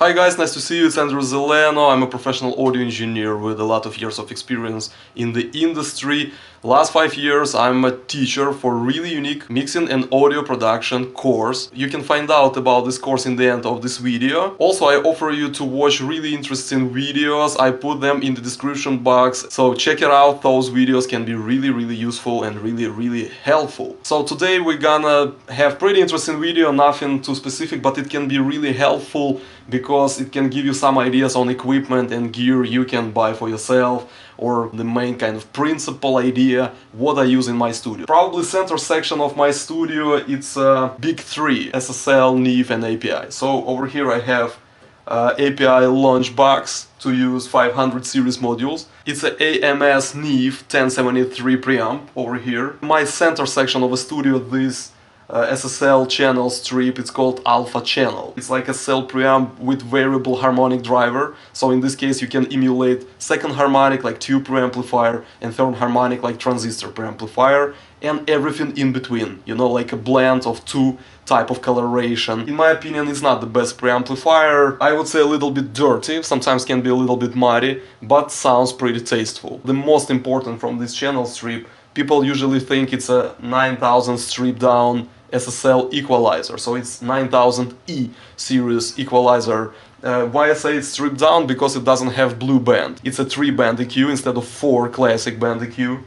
Hi guys, nice to see you, it's Andrew Zeleno. I'm a professional audio engineer with a lot of years of experience in the industry. Last 5 years I'm a teacher for really unique mixing and audio production course. You can find out about this course in the end of this video. Also, I offer you to watch really interesting videos. I put them in the description box, so check it out. Those videos can be really useful and really helpful. So today we're gonna have pretty interesting video, nothing too specific, but it can be really helpful because it can give you some ideas on equipment and gear you can buy for yourself, or the main kind of principal idea what I use in my studio. Probably center section of my studio, it's big three: SSL, Neve and API. So over here I have API launch box to use 500 series modules. It's a AMS Neve 1073 preamp over here. My center section of a studio, this SSL channel strip, it's called Alpha Channel. It's like a SSL preamp with variable harmonic driver. So in this case you can emulate second harmonic like tube preamplifier and third harmonic like transistor preamplifier and everything in between, you know, like a blend of two type of coloration. In my opinion, it's not the best preamplifier. I would say a little bit dirty, sometimes can be a little bit muddy, but sounds pretty tasteful. The most important from this channel strip, people usually think it's a 9000 stripped down SSL equalizer, so it's 9000E series equalizer. Why I say it's stripped down? Because it doesn't have blue band. It's a 3-band EQ instead of 4 classic band EQ.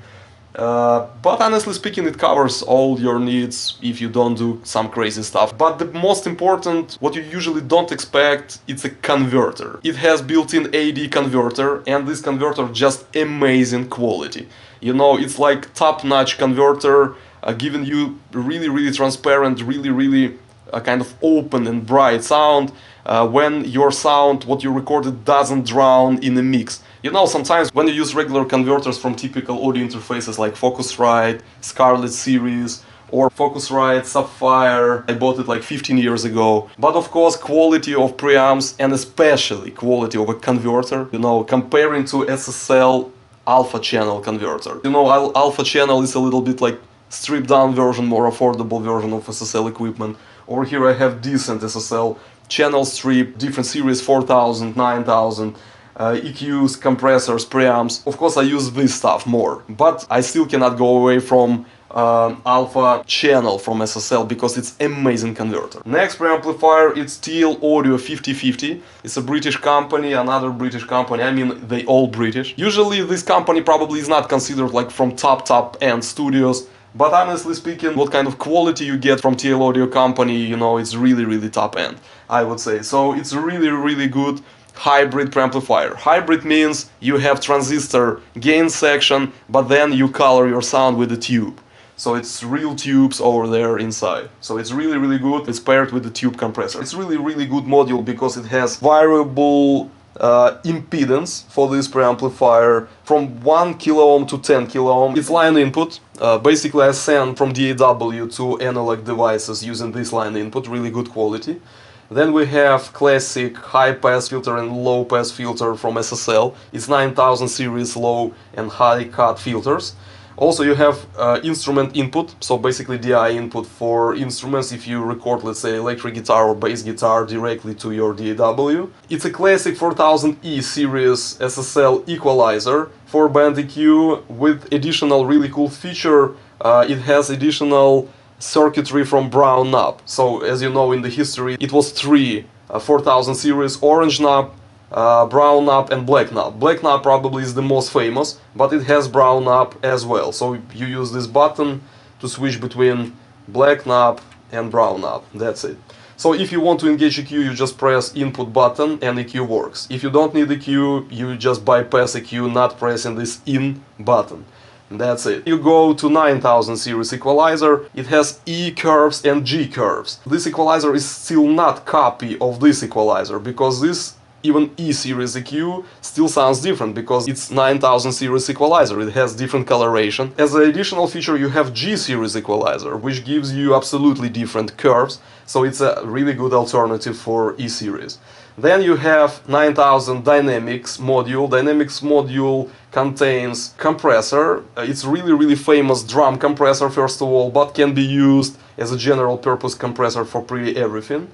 But honestly speaking, it covers all your needs if you don't do some crazy stuff. But the most important, what you usually don't expect, it's a converter. It has built-in AD converter, and this converter just amazing quality. You know, it's like top-notch converter, giving you really transparent, really kind of open and bright sound when your sound, what you recorded, doesn't drown in a mix. You know, sometimes when you use regular converters from typical audio interfaces like Focusrite, Scarlett series, or Focusrite Sapphire, I bought it like 15 years ago. But of course, quality of preamps and especially quality of a converter, you know, comparing to SSL Alpha Channel converter. You know, Alpha Channel is a little bit like stripped down version, more affordable version of SSL equipment. Over here I have decent SSL channel strip, different series, 4000, 9000, EQs, compressors, preamps. Of course I use this stuff more, but I still cannot go away from Alpha Channel from SSL because it's amazing converter. Next preamplifier, it's TLAudio 5050. It's a British company, another British company. I mean, they all British. Usually this company probably is not considered like from top end studios, but honestly speaking, what kind of quality you get from TLAudio company, you know, it's really top end, I would say. So it's really good hybrid preamplifier. Hybrid means you have transistor gain section, but then you color your sound with a tube. So it's real tubes over there inside. So it's really good. It's paired with the tube compressor. It's really good module because it has variable impedance for this preamplifier from 1 kilo ohm to 10 kilo ohm. It's line input. Basically I send from DAW to analog devices using this line input, really good quality. Then we have classic high pass filter and low pass filter from SSL. It's 9000 series low and high cut filters. Also you have instrument input, so basically DI input for instruments if you record, let's say, electric guitar or bass guitar directly to your DAW. It's a classic 4000E series SSL equalizer, 4-band EQ with additional really cool feature. It has additional circuitry from brown knob. So as you know, in the history it was 3 4000 series: orange knob, brown knob and black knob. Black knob probably is the most famous, but it has brown knob as well. So you use this button to switch between black knob and brown knob. That's it. So if you want to engage EQ, you just press input button and EQ works. If you don't need EQ, you just bypass EQ, not pressing this in button. That's it. You go to 9000 series equalizer. It has E curves and G curves. This equalizer is still not copy of this equalizer because this even E series EQ still sounds different because it's 9000 series equalizer. It has different coloration. As an additional feature you have G series equalizer, which gives you absolutely different curves. So it's a really good alternative for E series. Then you have 9000 Dynamics module. Dynamics module contains compressor. It's really famous drum compressor first of all, but can be used as a general purpose compressor for pretty everything.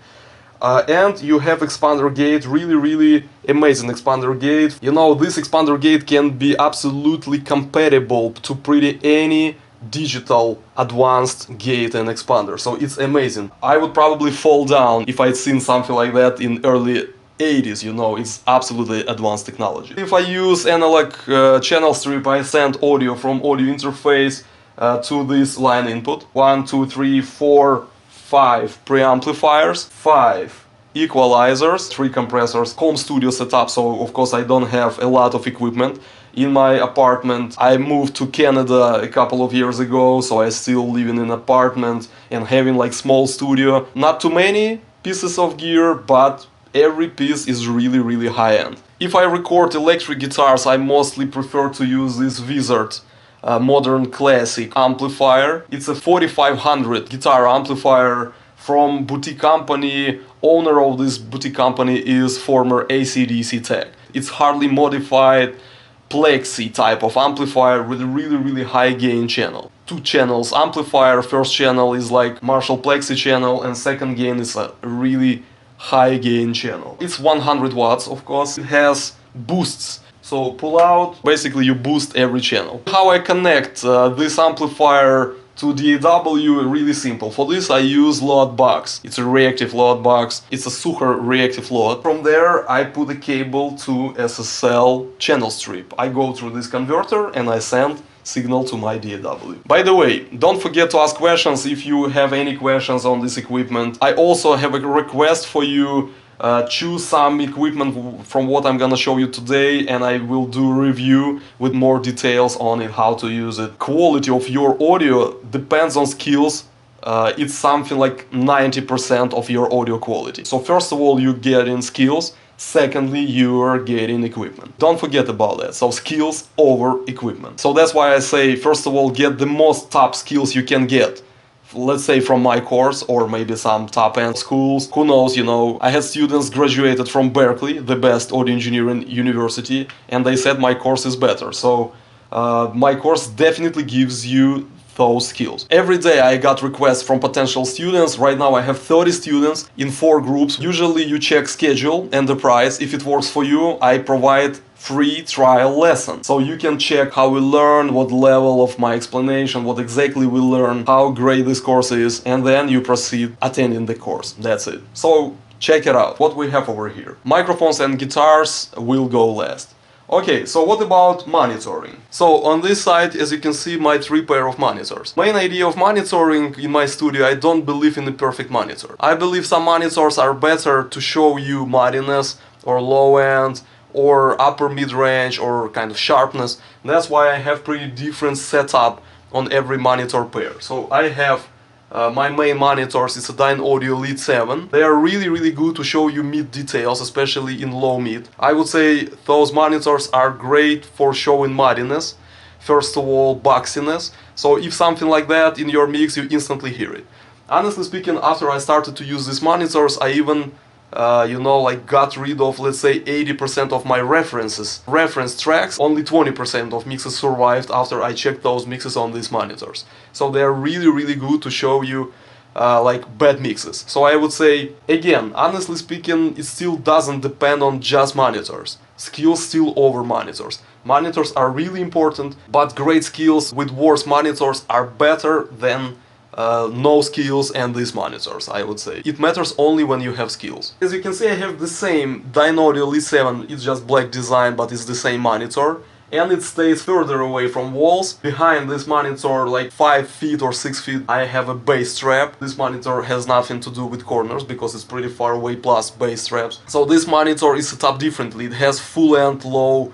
And you have expander gate, really amazing expander gate. You know, this expander gate can be absolutely compatible to pretty any digital advanced gate and expander, so it's amazing. I would probably fall down if I'd seen something like that in early 80s, you know, it's absolutely advanced technology. If I use analog channel strip, I send audio from audio interface to this line input. 1, 2, 3, 4, 5 preamplifiers, 5 equalizers, 3 compressors, home studio setup, so of course I don't have a lot of equipment. In my apartment, I moved to Canada a couple of years ago, so I still live in an apartment and having like small studio. Not too many pieces of gear, but every piece is really high-end. If I record electric guitars, I mostly prefer to use this Wizard modern classic amplifier. It's a 4500 guitar amplifier from boutique company. Owner of this boutique company is former AC/DC tech. It's hardly modified plexi type of amplifier with a really high gain channel. 2 channels amplifier, first channel is like Marshall plexi channel and second gain is a really high gain channel. It's 100 watts, of course. It has boosts, so pull out, basically you boost every channel. How I connect this amplifier to DAW, really simple. For this I use load box. It's a reactive load box. It's a Suhr Reactive Load. From there I put a cable to SSL channel strip. I go through this converter and I send signal to my DAW. By the way, don't forget to ask questions if you have any questions on this equipment. I also have a request for you. Choose some equipment from what I'm gonna show you today and I will do a review with more details on it, how to use it. Quality of your audio depends on skills. It's something like 90% of your audio quality. So first of all, you get in skills. Secondly, you are getting equipment. Don't forget about that. So skills over equipment. So that's why I say, first of all, get the most top skills you can get. Let's say from my course or maybe some top-end schools. Who knows, you know. I had students graduated from Berkeley, the best audio engineering university, and they said my course is better. So my course definitely gives you those skills. Every day I got requests from potential students. Right now I have 30 students in 4 groups. Usually you check schedule and the price. If it works for you, I provide free trial lesson. So you can check how we learn, what level of my explanation, what exactly we learn, how great this course is, and then you proceed attending the course. That's it. So check it out. What we have over here. Microphones and guitars will go last. Okay, so what about monitoring? So on this side, as you can see, my 3 pair of monitors. Main idea of monitoring in my studio, I don't believe in the perfect monitor. I believe some monitors are better to show you muddiness or low end or upper mid-range or kind of sharpness. That's why I have pretty different setup on every monitor pair. So I have my main monitors, it's a DynAudio Lyd7. They are really good to show you mid details, especially in low mid. I would say those monitors are great for showing muddiness. First of all, boxiness. So if something like that in your mix, you instantly hear it. Honestly speaking, after I started to use these monitors, I even you know, like got rid of, let's say, 80% of my reference tracks. Only 20% of mixes survived after I checked those mixes on these monitors. So they're really good to show you like bad mixes. So I would say, again, honestly speaking, it still doesn't depend on just monitors. Skills still over monitors. Monitors are really important, but great skills with worse monitors are better than no skills and these monitors, I would say. It matters only when you have skills. As you can see, I have the same DynAudio Lyd7, it's just black design, but it's the same monitor. And it stays further away from walls. Behind this monitor, like 5 feet or 6 feet, I have a bass strap. This monitor has nothing to do with corners because it's pretty far away, plus bass straps. So this monitor is set up differently. It has full and low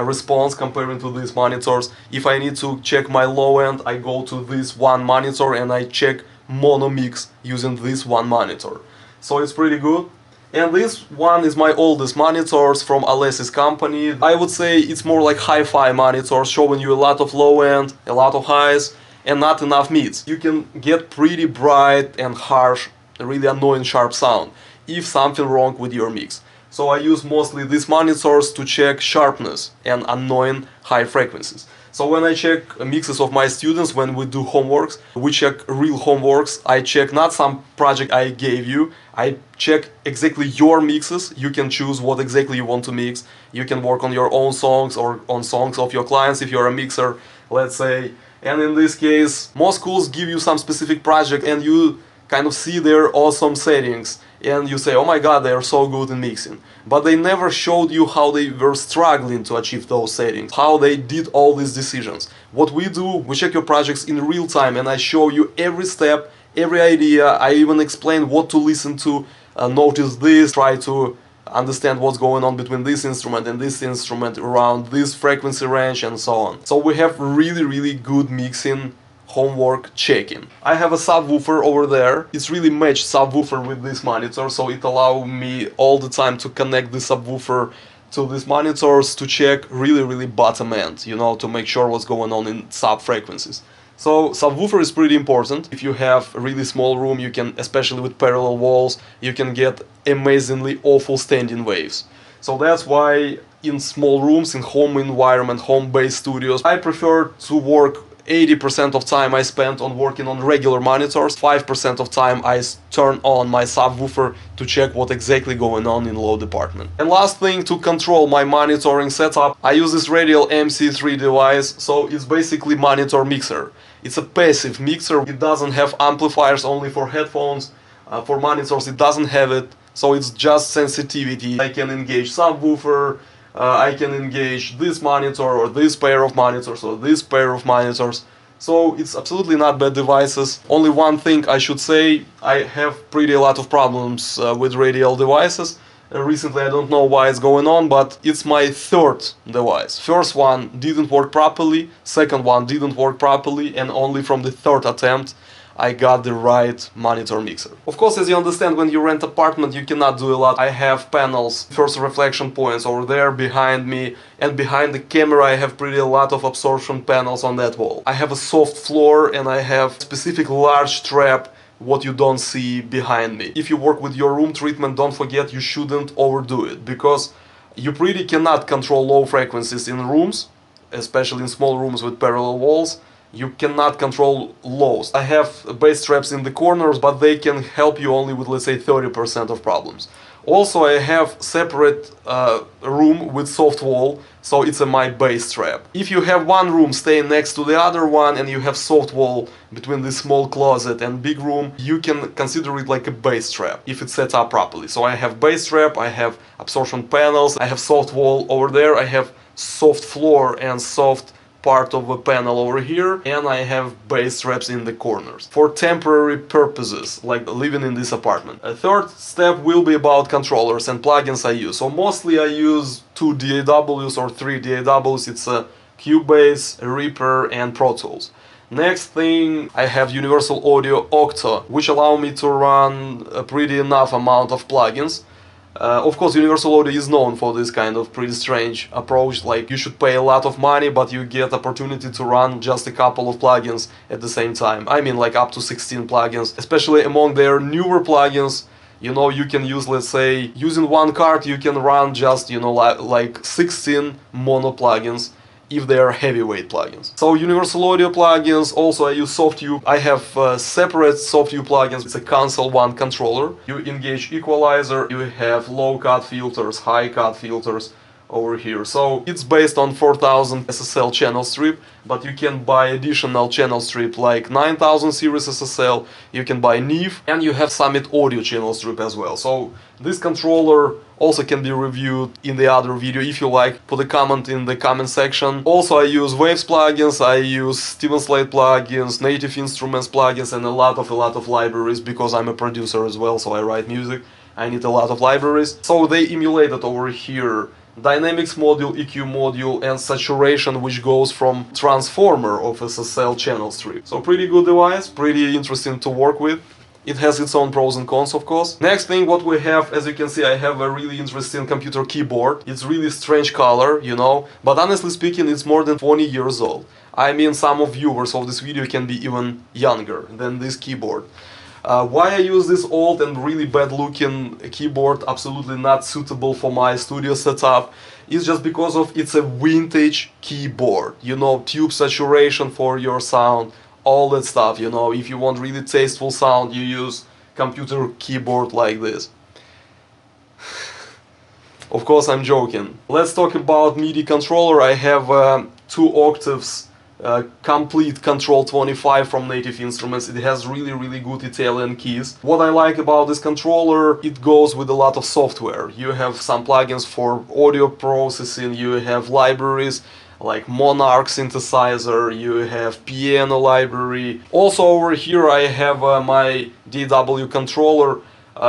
response comparing to these monitors. If I need to check my low end, I go to this one monitor and I check mono mix using this one monitor. So it's pretty good. And this one is my oldest monitors from Alesis company. I would say it's more like hi-fi monitors, showing you a lot of low end, a lot of highs, and not enough mids. You can get pretty bright and harsh, really annoying sharp sound if something wrong with your mix. So I use mostly these monitors to check sharpness and annoying high frequencies. So when I check mixes of my students, when we do homeworks, we check real homeworks. I check not some project I gave you, I check exactly your mixes. You can choose what exactly you want to mix. You can work on your own songs or on songs of your clients if you're a mixer, let's say. And in this case, most schools give you some specific project and you kind of see their awesome settings and you say, oh my god, they are so good in mixing. But they never showed you how they were struggling to achieve those settings, how they did all these decisions. What we do, we check your projects in real time and I show you every step, every idea. I even explain what to listen to, notice this, try to understand what's going on between this instrument and this instrument around this frequency range and so on. So we have really good mixing homework checking. I have a subwoofer over there. It's really matched subwoofer with this monitor, so it allows me all the time to connect the subwoofer to these monitors to check really bottom end, you know, to make sure what's going on in sub frequencies. So subwoofer is pretty important. If you have a really small room, you can, especially with parallel walls, you can get amazingly awful standing waves. So that's why in small rooms, in home environment, home-based studios, I prefer to work 80% of time I spend on working on regular monitors, 5% of time I turn on my subwoofer to check what exactly going on in low department. And last thing, to control my monitoring setup, I use this Radial MC3 device, so it's basically monitor mixer. It's a passive mixer, it doesn't have amplifiers, only for headphones, for monitors it doesn't have it, so it's just sensitivity. I can engage subwoofer, I can engage this monitor or this pair of monitors or this pair of monitors. So it's absolutely not bad devices. Only one thing I should say, I have pretty a lot of problems with Radial devices. Recently I don't know why it's going on, but it's my third device. First one didn't work properly, second one didn't work properly, and only from the third attempt I got the right monitor mixer. Of course, as you understand, when you rent apartment you cannot do a lot. I have panels, first reflection points over there behind me, and behind the camera I have pretty a lot of absorption panels on that wall. I have a soft floor and I have specific large trap what you don't see behind me. If you work with your room treatment, don't forget you shouldn't overdo it, because you pretty cannot control low frequencies in rooms, especially in small rooms with parallel walls. You cannot control lows. I have bass traps in the corners, but they can help you only with, let's say, 30% of problems. Also, I have separate room with soft wall, so it's my bass trap. If you have one room staying next to the other one and you have soft wall between this small closet and big room, you can consider it like a bass trap if it's set up properly. So I have bass trap, I have absorption panels, I have soft wall over there, I have soft floor and soft part of a panel over here, and I have bass traps in the corners for temporary purposes, like living in this apartment. A third step will be about controllers and plugins I use. So mostly I use 2 DAWs or 3 DAWs. It's a Cubase, Reaper and Pro Tools. Next thing, I have Universal Audio Octo, which allow me to run a pretty enough amount of plugins. Of course, Universal Audio is known for this kind of pretty strange approach, like you should pay a lot of money but you get opportunity to run just a couple of plugins at the same time. I mean, like up to 16 plugins, especially among their newer plugins. You know, you can use, let's say, using one card you can run just, you know, like 16 mono plugins if they are heavyweight plugins. So Universal Audio plugins, also I use Softube. I have separate Softube plugins. It's a console one controller. You engage equalizer, you have low cut filters, high cut filters over here. So it's based on 4000 SSL channel strip, but you can buy additional channel strip like 9000 series SSL, you can buy Neve, and you have Summit audio channel strip as well. So this controller also can be reviewed in the other video if you like. Put a comment in the comment section. Also I use Waves plugins, I use Steven Slate plugins, Native Instruments plugins, and a lot of libraries, because I'm a producer as well, so I write music. I need a lot of libraries. So they emulated over here Dynamics module, EQ module and saturation, which goes from transformer of SSL channel strip. So pretty good device, pretty interesting to work with. It has its own pros and cons, of course. Next thing what we have, as you can see, I have a really interesting computer keyboard. It's really strange color, you know, but honestly speaking it's more than 20 years old. I mean, some of viewers of this video can be even younger than this keyboard. Why I use this old and really bad looking keyboard, absolutely not suitable for my studio setup, is just because of it's a vintage keyboard. You know, tube saturation for your sound, all that stuff, you know. If you want really tasteful sound, you use computer keyboard like this. Of course, I'm joking. Let's talk about MIDI controller. I have 2 octaves Komplete Kontrol 25 from Native Instruments. It has really good Italian keys. What I like about this controller, it goes with a lot of software. You have some plugins for audio processing, you have libraries like Monarch synthesizer, you have piano library. Also over here I have my DAW controller.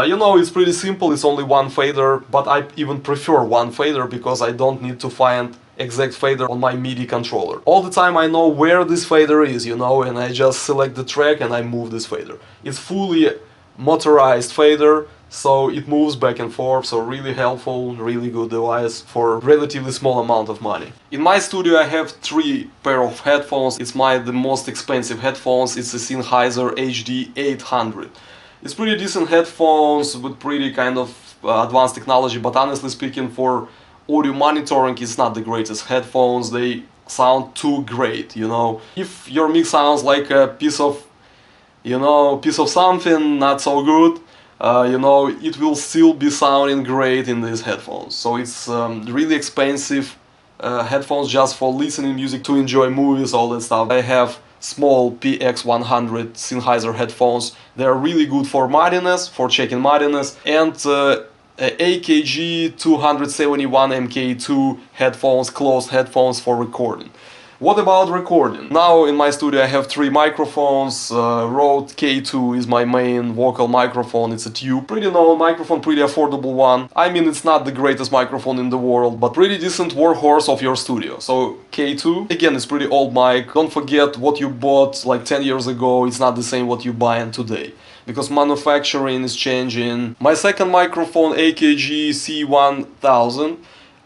You know, it's pretty simple, it's only one fader, but I even prefer one fader because I don't need to find exact fader on my MIDI controller. All the time I know where this fader is, you know, and I just select the track and I move this fader. It's fully motorized fader, so it moves back and forth, so really helpful, really good device for relatively small amount of money. In my studio I have 3 pair of headphones. It's the most expensive headphones. It's a Sennheiser HD800. It's pretty decent headphones with pretty kind of advanced technology, but honestly speaking, for audio monitoring, it's not the greatest headphones. They sound too great, you know. If your mix sounds like a piece of, you know, piece of something not so good, you know, it will still be sounding great in these headphones. So it's really expensive headphones just for listening music, to enjoy movies, all that stuff. I have small PX100 Sennheiser headphones. They are really good for muddiness, for checking muddiness, and AKG 271 MK2 headphones, closed headphones for recording. What about recording? Now in my studio I have 3 microphones. Rode K2 is my main vocal microphone. It's a tube, pretty known microphone, pretty affordable one. I mean, it's not the greatest microphone in the world, but pretty decent workhorse of your studio. So K2, again, it's pretty old mic. Don't forget what you bought like 10 years ago. It's not the same what you buying today, because manufacturing is changing. My second microphone, AKG C1000.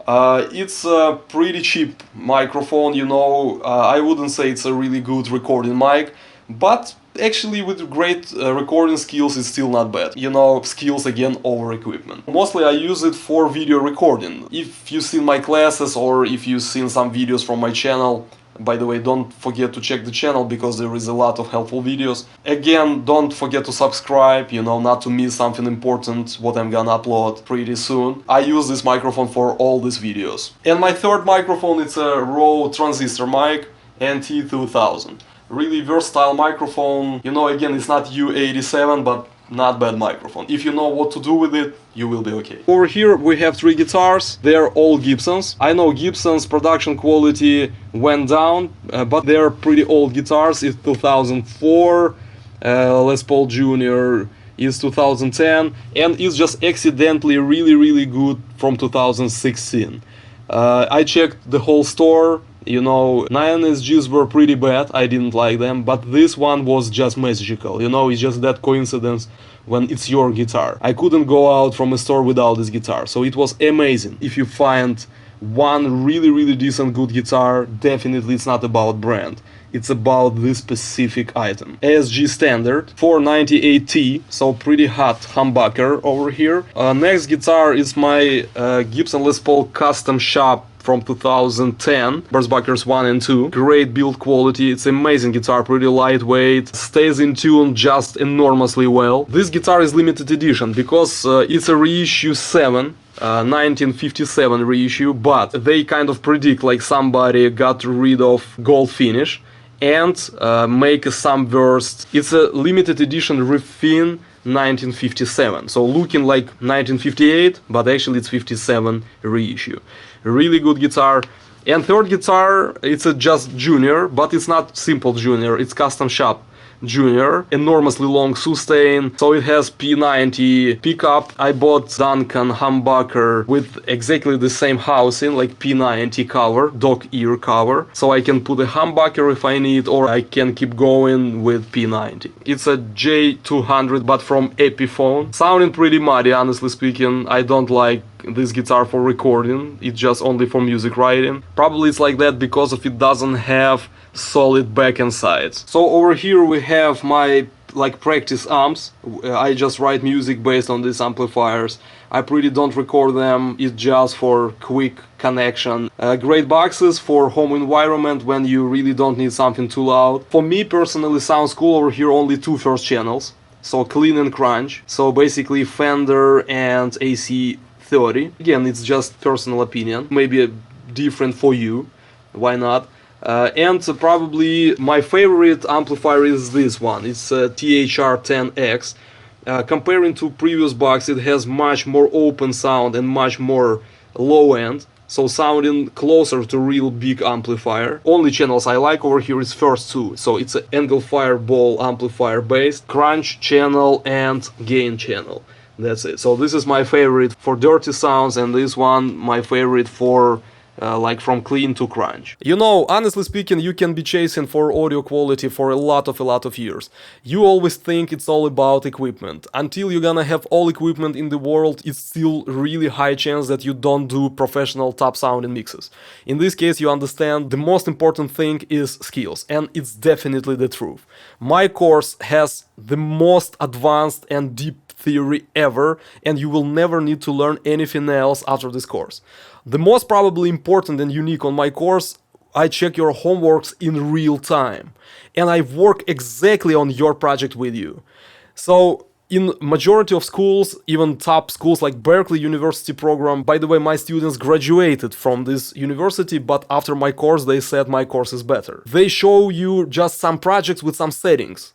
It's a pretty cheap microphone, you know. I wouldn't say it's a really good recording mic, but actually with great recording skills it's still not bad. You know, skills again over equipment. Mostly I use it for video recording. If you've seen my classes or if you've seen some videos from my channel, by the way, don't forget to check the channel because there is a lot of helpful videos. Again, don't forget to subscribe, you know, not to miss something important what I'm gonna upload pretty soon. I use this microphone for all these videos. And my third microphone, it's a Rode transistor mic, NT2000. Really versatile microphone. You know, again, it's not U87, but not bad microphone. If you know what to do with it, you will be okay. Over here we have 3 guitars. They are all Gibsons. I know Gibson's production quality went down, but they are pretty old guitars. It's 2004. Les Paul Jr. is 2010, and it's just accidentally really good from 2016. I checked the whole store. You know, 9 SGs were pretty bad, I didn't like them, but this one was just magical, you know, it's just that coincidence when it's your guitar. I couldn't go out from a store without this guitar, so it was amazing. If you find one really decent good guitar, definitely it's not about brand, it's about this specific item. SG Standard 498T, so pretty hot humbucker over here. Next guitar is my Gibson Les Paul Custom Shop from 2010, Buzzbuckers 1 and 2. Great build quality, it's amazing guitar, pretty lightweight, stays in tune just enormously well. This guitar is limited edition because it's a reissue 7, 1957 reissue, but they kind of predict like somebody got rid of gold finish and make a sunburst. It's a limited edition refin 1957, so looking like 1958, but actually it's 57 reissue. Really good guitar. And third guitar, it's a just junior, but it's not simple junior, it's custom shop junior, enormously long sustain, so it has P90 pickup. I bought Duncan humbucker with exactly the same housing, like P90 cover, dog ear cover, so I can put a humbucker if I need, or I can keep going with P90. It's a J200, but from Epiphone. Sounding pretty muddy, honestly speaking. I don't like this guitar for recording, it's just only for music writing. Probably it's like that because of it doesn't have solid back and sides. So over here we have my like practice amps. I just write music based on these amplifiers. I pretty don't record them, it's just for quick connection. Great boxes for home environment when you really don't need something too loud. For me personally, sounds cool over here, only two first channels, so clean and crunch. So basically Fender and AC30. Again, it's just personal opinion, maybe different for you, why not? And probably my favorite amplifier is this one, it's THR10X. Comparing to previous box, it has much more open sound and much more low end, so sounding closer to real big amplifier. Only channels I like over here is first two, so it's an angle fireball amplifier based, crunch channel and gain channel. That's it. So this is my favorite for dirty sounds, and this one my favorite for like from clean to crunch. You know, honestly speaking, you can be chasing for audio quality for a lot of years. You always think it's all about equipment. Until you're gonna have all equipment in the world, it's still really high chance that you don't do professional top sounding mixes. In this case, you understand the most important thing is skills, and it's definitely the truth. My course has the most advanced and deep theory ever, and you will never need to learn anything else after this course. The most probably important and unique on my course, I check your homeworks in real time, and I work exactly on your project with you. So in majority of schools, even top schools like Berkeley University program, by the way, my students graduated from this university, but after my course they said my course is better. They show you just some projects with some settings,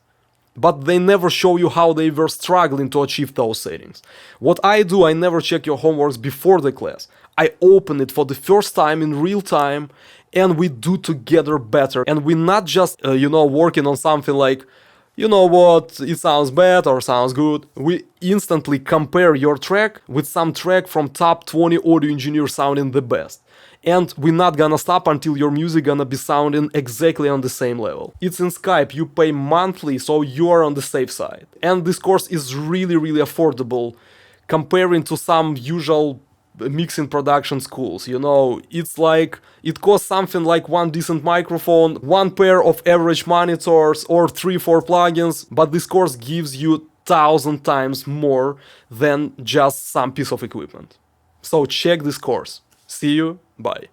but they never show you how they were struggling to achieve those settings. What I do, I never check your homeworks before the class. I open it for the first time in real time, and we do together better. And we're not just, working on something like, you know what, it sounds bad or sounds good. We instantly compare your track with some track from top 20 audio engineers sounding the best. And we're not gonna stop until your music gonna be sounding exactly on the same level. It's in Skype, you pay monthly, so you are on the safe side. And this course is really affordable comparing to some usual mixing production schools. You know, it's like it costs something like one decent microphone, one pair of average monitors, or 3-4 plugins, but this course gives you 1,000 times more than just some piece of equipment. So check this course. See you, bye.